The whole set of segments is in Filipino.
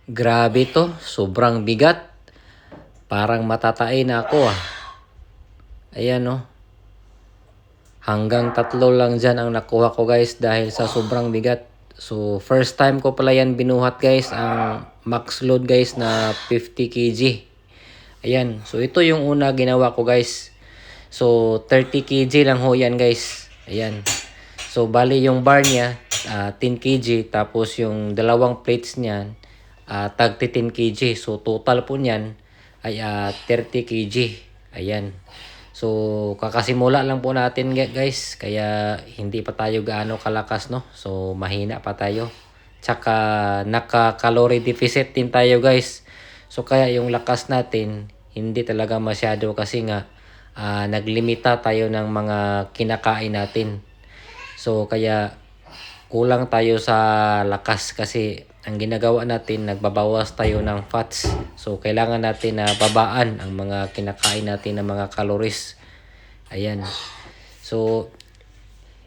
Grabe to, sobrang bigat. Parang matatay na ako ah. Ayan oh. Hanggang 3 lang dyan ang nakuha ko guys dahil sa sobrang bigat. So first time ko pala yan binuhat guys, ang max load guys na 50 kg. Ayan, so ito yung una ginawa ko guys. So 30 kg lang ho yan guys. Ayan. So bali yung bar niya 10 kg, tapos yung dalawang plates niyan tag 10 kg. So total po niyan ay 30 kg. Ayan. So kakasimula lang po natin guys, kaya hindi pa tayo gaano kalakas no. So mahina pa tayo. Tsaka naka-calorie deficit din tayo guys. So kaya yung lakas natin hindi talaga masyado kasi nga naglimita tayo ng mga kinakain natin. So kaya kulang tayo sa lakas kasi ang ginagawa natin, nagbabawas tayo ng fats. So kailangan natin na babaan ang mga kinakain natin ng mga calories. Ayan. So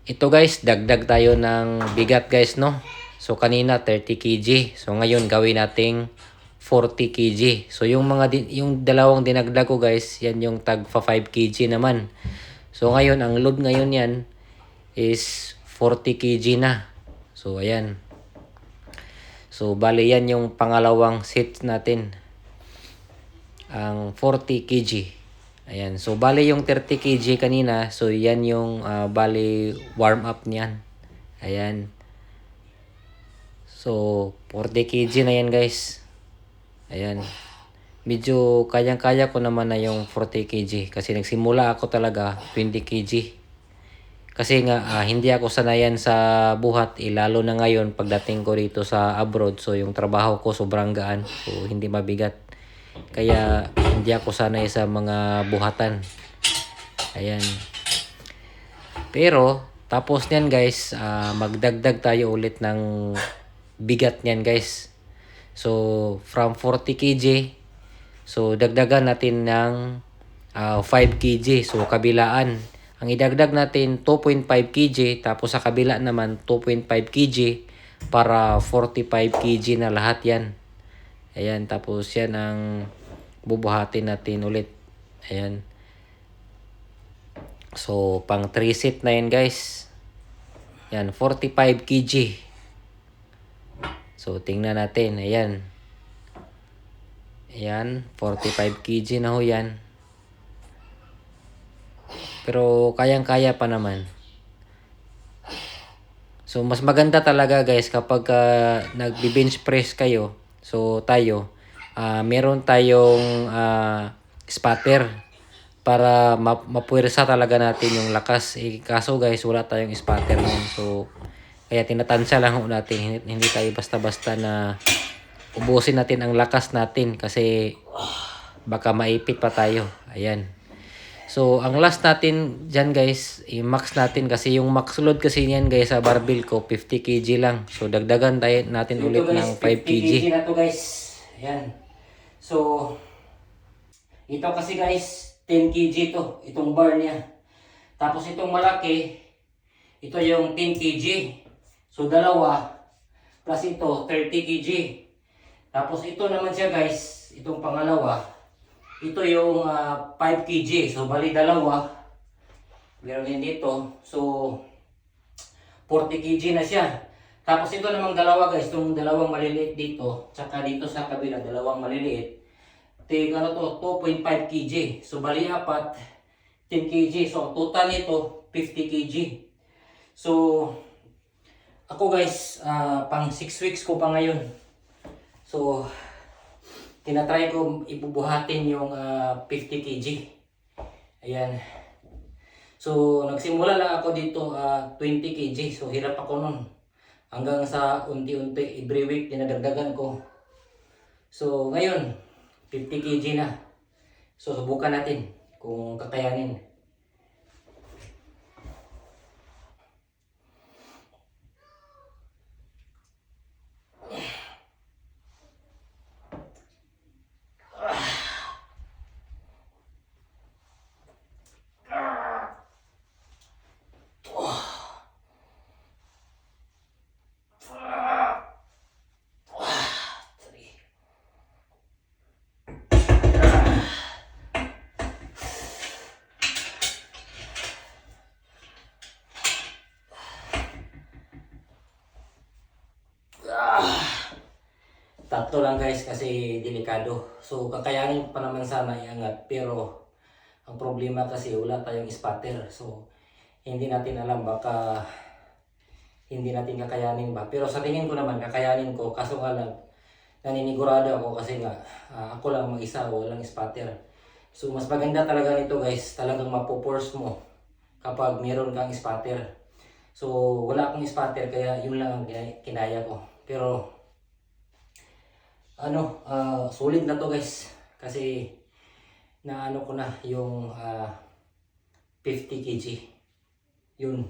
ito guys, dagdag tayo ng bigat guys no. So kanina 30 kg. So ngayon gawin nating 40 kg. So yung yung dalawang dinagdag ko guys, yan yung tag 5 kg naman. So ngayon ang load ngayon yan is 40 kg na. So ayan. So bali yan yung pangalawang set natin. Ang 40 kg. Ayan. So bali yung 30 kg kanina. So yan yung bali warm up niyan. Ayan. So 40 kg na yan guys. Ayan. Medyo kayang-kaya ko naman na yung 40 kg. Kasi nagsimula ako talaga 20 kg. Kasi nga hindi ako sanayan sa buhat, lalo na ngayon pagdating ko dito sa abroad. So yung trabaho ko sobrang gaan, so hindi mabigat. Kaya hindi ako sanay sa mga buhatan. Ayan. Pero tapos niyan guys, magdagdag tayo ulit ng bigat niyan guys. So from 40 kg, so dagdagan natin ng 5 kg. So kabilaan, ang idagdag natin 2.5 kg, tapos sa kabila naman 2.5 kg para 45 kg na lahat yan. Ayan, tapos yan ang bubuhatin natin ulit. Ayan. So pang 3 set na yan guys. Yan, 45 kg. So tingnan natin. Ayan. Ayan, 45 kg na ho yan. Pero kayang-kaya pa naman. So mas maganda talaga guys kapag nagbi-bench press kayo. So tayo, meron tayong spotter para mapuwersa talaga natin yung lakas. Kaso guys, wala tayong spotter nun. So kaya tinatansya lang ho natin. Hindi tayo basta-basta na ubusin natin ang lakas natin kasi baka maipit pa tayo. Ayan. So, ang last natin dyan guys, i-max natin kasi yung max load kasi niyan guys sa barbell ko, 50 kg lang. So, dagdagan tayo natin ulit guys, ng 5 kg. 50 kg na to guys. Ayan. So, ito kasi guys, 10 kg to. Itong bar niya. Tapos itong malaki, ito yung 10 kg. So, dalawa, plus ito, 30 kg. Tapos ito naman siya guys, itong pangalawa, ito yung 5 kg. So, bali dalawa. Meron din dito. So, 40 kg na siya. Tapos ito namang dalawa guys. Itong dalawang maliliit dito. Tsaka dito sa kabila, dalawang maliliit. Ito ano to, 2.5 kg. So, bali apat, 10 kg. So, total nito, 50 kg. So, ako guys, pang 6 weeks ko pa ngayon. So, tinatry ko ibubuhatin yung 50 kg. Ayan. So, nagsimula lang ako dito 20 kg. So, hirap ako nun. Hanggang sa unti-unti, every week, dinadagdagan ko. So, ngayon, 50 kg na. So, subukan natin kung kakayanin. Tatlo lang guys kasi delikado. So kakayanin pa naman sana iangat pero ang problema kasi wala tayong spotter. So hindi natin alam baka hindi natin kakayanin ba. Pero sa tingin ko naman kakayanin ko kaso nga lang naninigurado ako kasi nga ako lang mag-isa walang spotter. So mas maganda talaga nito guys, talagang mapoforce mo kapag meron kang spotter. So wala akong spotter kaya yun lang ang kinaya ko. Pero sulit na to guys kasi na ko na yung 50 kg. Yun.